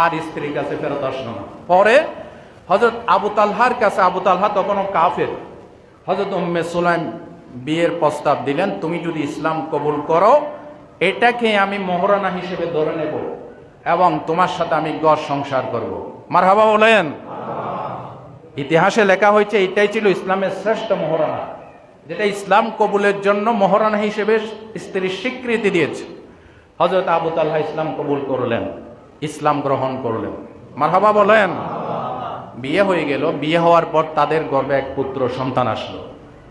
আর স্ত্রীর কাছে ফেরত আসলো না। পরে হযরত আবু তালহার কাছে, আবু তালহা তখনও কাফের, হযরত উম্মে সুলাইম বিয়ের প্রস্তাব দিলেন, তুমি যদি ইসলাম কবুল করো, এটাকে আমি মোহরানা হিসেবে ধরে নেব এবং তোমার সাথে আমি ঘর সংসার করব। মারহাবা বলেন। ইতিহাসে লেখা হয়েছে এটাই ছিল ইসলামের শ্রেষ্ঠ মোহরানা, যেটা ইসলাম কবুলের জন্য মোহরানা হিসেবে স্ত্রীর স্বীকৃতি দিয়েছে। হযরত আবু তালহা ইসলাম কবুল করলেন, ইসলাম গ্রহণ করলেন। মারহাবা বলেন। বিয়ে হয়ে গেল। বিয়ে হওয়ার পর তাদের গর্ভে এক পুত্র সন্তান আসলো।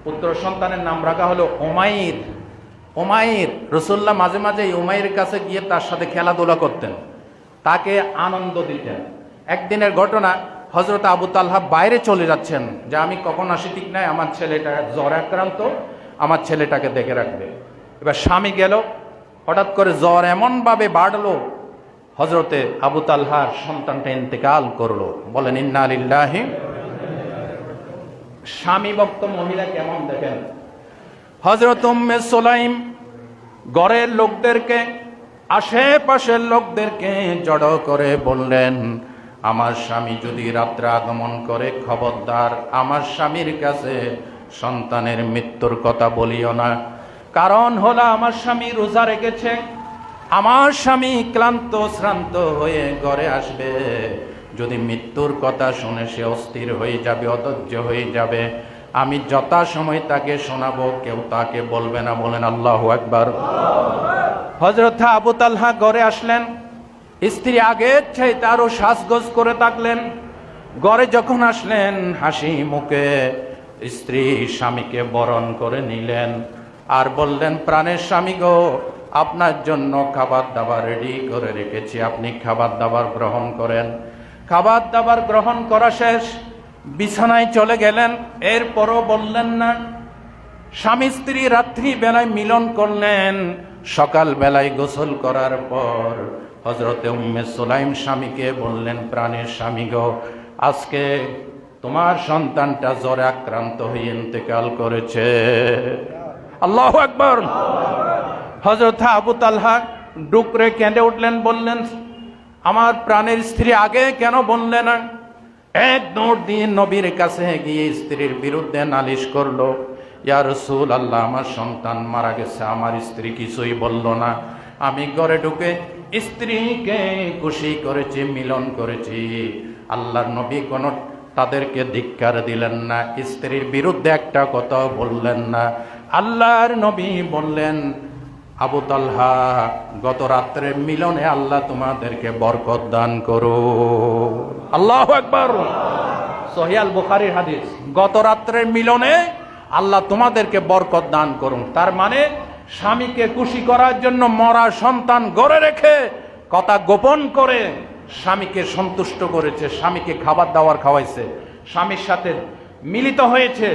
পুত্র সন্তানের নাম রাখা হলো উমাইর। উমাইর, রাসূলুল্লাহ মাঝে মাঝে উমাইরের কাছে গিয়ে তার সাথে খেলাধুলা করতেন, তাকে আনন্দ দিতেন। একদিনের ঘটনা, হযরত আবু তালহা বাইরে চলে যাচ্ছেন, যে আমি কখন আসি ঠিক নাই, আমার ছেলেটা জ্বর আক্রান্ত, আমার ছেলেটাকে দেখে রাখবে। এবার স্বামী গেল, হঠাৎ করে জ্বর এমনভাবে বাড়লো, হযরতে আবু তালহার সন্তানটা ইন্তেকাল করলো। বলেন ইন্না লিল্লাহি। স্বামী ভক্ত মহিলা কেমন দেখেন। হযরত উম্মে সুলাইম ঘরের লোকদেরকে, আশেপাশের লোকদেরকে জড়ো করে বললেন, আমার স্বামী যদি রাত্রে আগমন করে, খবরদার আমার স্বামীর কাছে সন্তানের মৃত্যুর কথা বলিও না। কারণ হলো আমার স্বামী রোজা রেখেছে, আমার স্বামী ক্লান্ত শ্রান্ত হয়ে ঘরে আসবে, যদি মৃত্যুর কথা শুনে সে অস্থির হয়ে যাবে, অধৈর্য হয়ে যাবে। আমি যথাসময় তাকে শোনাবো, কেউ তাকে বলবে না। বলেন আল্লাহু আকবার। হযরত আবু তালহা ঘরে আসলেন, স্ত্রী আগের চাইতে আরো সাজগোজ করে থাকলেন। ঘরে যখন আসলেন, হাসি মুখে স্ত্রী স্বামীকে বরণ করে নিলেন, আর বললেন, প্রাণের স্বামী গো, আপনার জন্য খাবার দাবার রেডি করে রেখেছি, আপনি খাবার দাবার গ্রহণ করেন। খাবার দাবার গ্রহণ করা শেষ, বিছানায় চলে গেলেন। এরপরও বললেন না। স্বামী স্ত্রী রাত্রি বেলায় মিলন করলেন। সকাল বেলায় গোসল করার পর হযরতে উম্মে সুলাইম স্বামীকে বললেন, প্রাণের স্বামী গো, আজকে তোমার সন্তানটা জ্বরে আক্রান্ত হয়ে ইন্তেকাল করেছে। আল্লাহু আকবার। হযরত আবু তালহা ডুকরে কেঁদে উঠলেন, বললেন, আমার প্রাণের স্ত্রী আগে কেন বললেন না? এক দৌড় দিয়ে নবীর কাছে গিয়ে স্ত্রীর বিরুদ্ধে নালিশ করলো, ইয়া রাসূলুল্লাহ, আমার সন্তান মারা গেছে, আমার স্ত্রী কিছুই বলল না, আমি ঘরে ঢুকে স্ত্রীকে খুশি করেছি, মিলন করেছি। আল্লাহর নবী কোন তাদেরকে ধিক্কার দিলেন না, স্ত্রীর বিরুদ্ধে একটা কথা বললেন না। আল্লাহর নবী বললেন, আবু তালহা, গত রাত্রের মিলনে আল্লাহ তোমাদেরকে বরকত দান করো। আল্লাহু আকবার। সহিহ আল বুখারীর হাদিস, গত রাত্রের মিলনে আল্লাহ তোমাদেরকে বরকত দান করুন। তার মানে স্বামীকে খুশি করার জন্য মরা সন্তান গড়ে রেখে, কথা গোপন করে স্বামীকে সন্তুষ্ট করেছে, স্বামীকে খাবার দাবার খাওয়াইছে, স্বামীর সাথে মিলিত হয়েছে,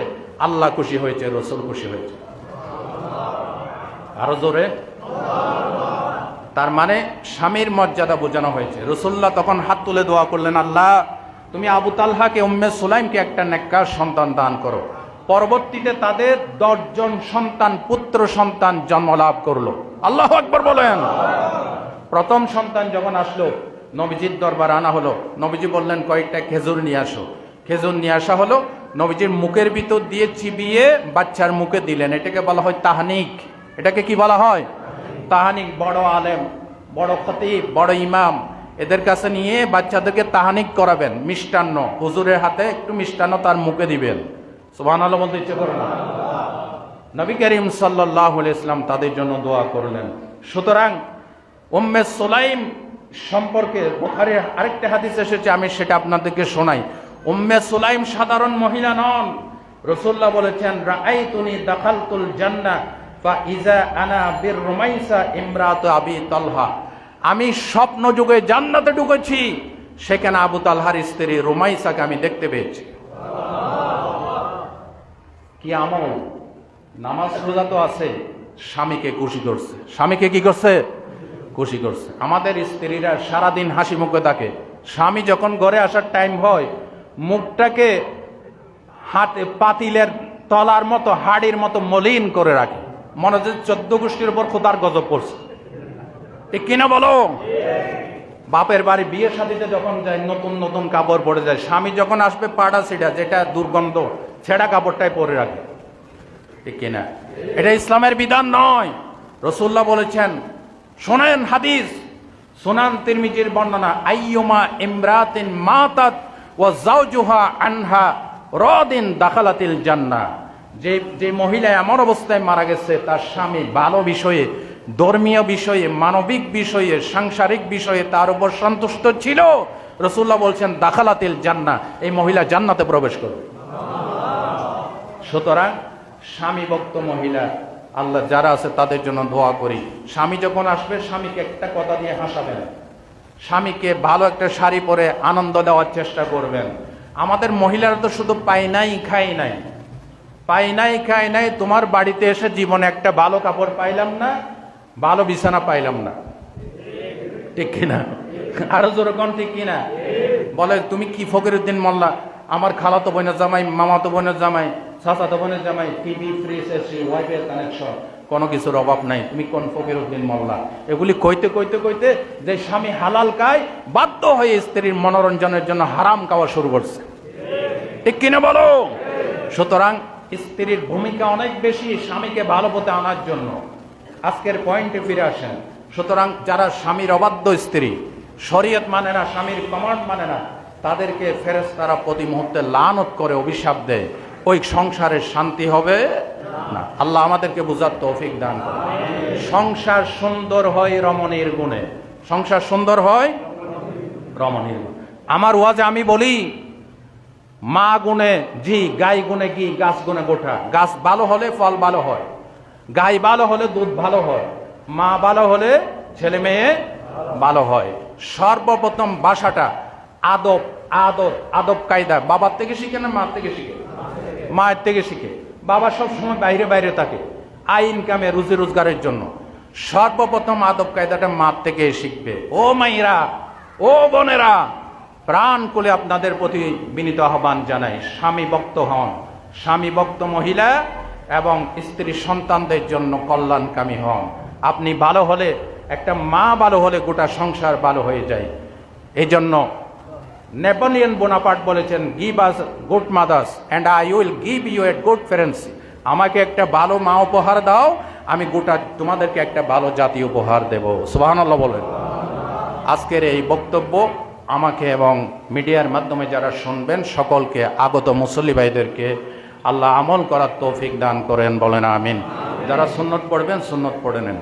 আল্লাহ খুশি হয়েছে, রাসূল খুশি হয়েছে। আরো জোরে। তার মানে স্বামীর মর্যাদা বোঝানো হয়েছে। রাসূলুল্লাহ তখন হাত তুলে দোয়া করলেন, আল্লাহ তুমি আবু তালহাকে, উম্মে সুলাইমকে একটা নেককার সন্তান দান করো। পরবর্তীতে তাদের 10 জন সন্তান, পুত্র সন্তান জন্ম লাভ করলো। আল্লাহু আকবার বলেন। প্রথম সন্তান যখন আসলো, নবীজির দরবার আনা হলো। নবীজি বললেন, কয়েকটা খেজুর নিয়ে আসো। খেজুর নিয়ে আসা হলো, নবীজির মুখের ভিতর দিয়ে চিবিয়ে বাচ্চার মুখে দিলেন। এটাকে বলা হয় তাহনিক। এটাকে কি বলা হয়? তাহানিক। বড় আলেম, বড় খতিব, বড় ইমাম, এদের কাছে নিয়ে বাচ্চাদেরকে তাহানিক করাবেন। মিষ্টান্ন, হুজুরের হাতে একটু মিষ্টান্ন তার মুখে দিবেন। সুবহানাল্লাহ বলতে ইচ্ছে করে না? নবী করিম সাল্লাল্লাহু আলাইহি ওয়াসাল্লাম তাদের জন্য দোয়া করলেন। সুতরাং উম্মে সুলাইম সম্পর্কে বুখারীর আরেকটা হাদিস এসেছে, আমি সেটা আপনাদেরকে শোনাই। উম্মে সুলাইম সাধারণ মহিলা নন, রাসূলুল্লাহ বলেছেন, রাআইতুনি দাখালতুল জান্নাহ ফা ইজা আনা বির রুমাইসা ইমরাতু আবি তালহা। আমি স্বপ্ন যুগে জান্নাতে ঢুকেছি, সেখানে আবু তালহার স্ত্রী রুমাইসাকে আমি দেখতে পেয়েছি। কি আমল! নামাজ রোজা তো আছে, স্বামীকে খুশি করছে। স্বামীকে কি করছে? খুশি করছে। আমাদের স্ত্রীরা সারাদিন হাসি মুখে থাকে, স্বামী যখন ঘরে আসার টাইম হয় মুখটাকে হাতে পাতিলের তলার মতো, হাড়ির মতো মলিন করে রাখে, মনে হচ্ছে 14 গোষ্ঠীর উপর খোদার গজব পড়ছে। ঠিক কিনা বলো? বাপের বাড়ি বিয়ে শাদীতে যখন যায় নতুন নতুন কাপড় পরে যায়, স্বামী যখন আসবে পাড়া ছিটা, যেটা দুর্গন্ধ, ছেঁড়া কাপড়টাই পরে রাখে। ঠিক কিনা? এটা ইসলামের বিধান নয়। রাসূলুল্লাহ বলেছেন, শোনেন হাদিস, সুনান তিরমিজির বর্ণনা, আইয়ুমা ইমরাতিন মাতাত ওয়া যাওজুহা আনহা রাদিন দাখালাতিল জান্নাহ। যে মহিলা এমন অবস্থায় মারা গেছে, তার স্বামী ভালো বিষয়ে, ধর্মীয় বিষয়ে, মানবিক বিষয়ে, সাংসারিক বিষয়ে তার উপর সন্তুষ্ট ছিল, রাসূলুল্লাহ বলছেন দাখালাতিল জান্নাহ, এই মহিলা জান্নাতে প্রবেশ করবে। সুতরাং স্বামী ভক্ত মহিলা আল্লাহ যারা আছে তাদের জন্য দোয়া করি। স্বামী যখন আসবে স্বামীকে একটা কথা দিয়ে হাসাবেন, স্বামীকে ভালো একটা শাড়ি পরে আনন্দ দেওয়ার চেষ্টা করবেন। আমাদের মহিলারা তো শুধু পাই নাই খাই নাই, পাই নাই খাই নাই, তোমার বাড়িতে এসে জীবনে একটা ভালো কাপড় পাইলাম না, ভালো বিছানা পাইলাম না। ঠিক কিনা? আরো জোরে কোন ঠিক কিনা? বলে তুমি কি ফকিরউদ্দিন মোল্লা, আমার খালাতো বোনের জামাই, মামাতো বোনের জামাই, চাচাতো বোনের জামাই, TV, fridge, AC, wifi connection, কোনো কিছুর অভাব নাই, তুমি কোন ফকিরউদ্দিন মোল্লা? এগুলি কইতে কইতে কইতে যে স্বামী হালাল খায়, বাধ্য হয়ে স্ত্রীর মনোরঞ্জনের জন্য হারাম খাওয়া শুরু করছে। ঠিক কিনা বলো? সুতরাং স্ত্রীর ভূমিকা অনেক বেশি স্বামীকে ভালো পথে আনার জন্য। আজকের পয়েন্টে ফিরে আসেন। সুতরাং যারা স্বামীর অবাধ্য স্ত্রী, শরীয়ত মানে না, স্বামীর কমান্ড মানে না, তাদেরকে ফেরেশতারা প্রতি মুহূর্তে লানত করে, অভিশাপ দেয়, ওই সংসারের শান্তি হবে না। আল্লাহ আমাদেরকে বুঝার তৌফিক দান করে। সংসার সুন্দর হয় রমণীর গুণে, সংসার সুন্দর হয় রমণীর গুণে। আমার ওয়াজে আমি বলি, মা গুণে জি, গাই গুণে কি, গাছ গুণে গোটা। গাছ ভালো হলে ফল ভালো হয়, গাই ভালো হলে দুধ ভালো হয়, মা ভালো হলে ছেলে মেয়ে ভালো হয়। সর্বপ্রথম ভাষাটা আদব, আদব, আদব কায়দা বাবার থেকে শিখে না মার থেকে শিখে? মায়ের থেকে শিখে। বাবা সবসময় বাইরে বাইরে থাকে আইন কামে, রুজি রোজগারের জন্য। সর্বপ্রথম আদব কায়দাটা মার থেকে শিখবে। ও মাইরা, ও বোনেরা, প্রাণ কোলে আপনাদের প্রতি বিনীত আহ্বান জানাই, স্বামী ভক্ত হন। স্বামী ভক্ত মহিলা এবং স্ত্রী সন্তানদের জন্য কল্যাণকামী হন। আপনি ভালো হলে, একটা মা ভালো হলে গোটা সংসার ভালো হয়ে যায়। এই জন্য নেপোলিয়ন বোনাপার্ট বলেছেন, give us good mothers and I will give you a good friends. আমাকে একটা ভালো মা উপহার দাও, আমি গোটা তোমাদেরকে একটা ভালো জাতি উপহার দেব। সুবহানাল্লাহ বলেন। আজকের এই বক্তব্য আমাকে এবং মিডিয়ার মাধ্যমে যারা শুনবেন সকলকে, আগত মুসল্লি ভাইদেরকে আল্লাহ আমল করার তৌফিক দান করেন, বলেন আমিন। যারা সুন্নত পড়বেন সুন্নত পড়ে নেন।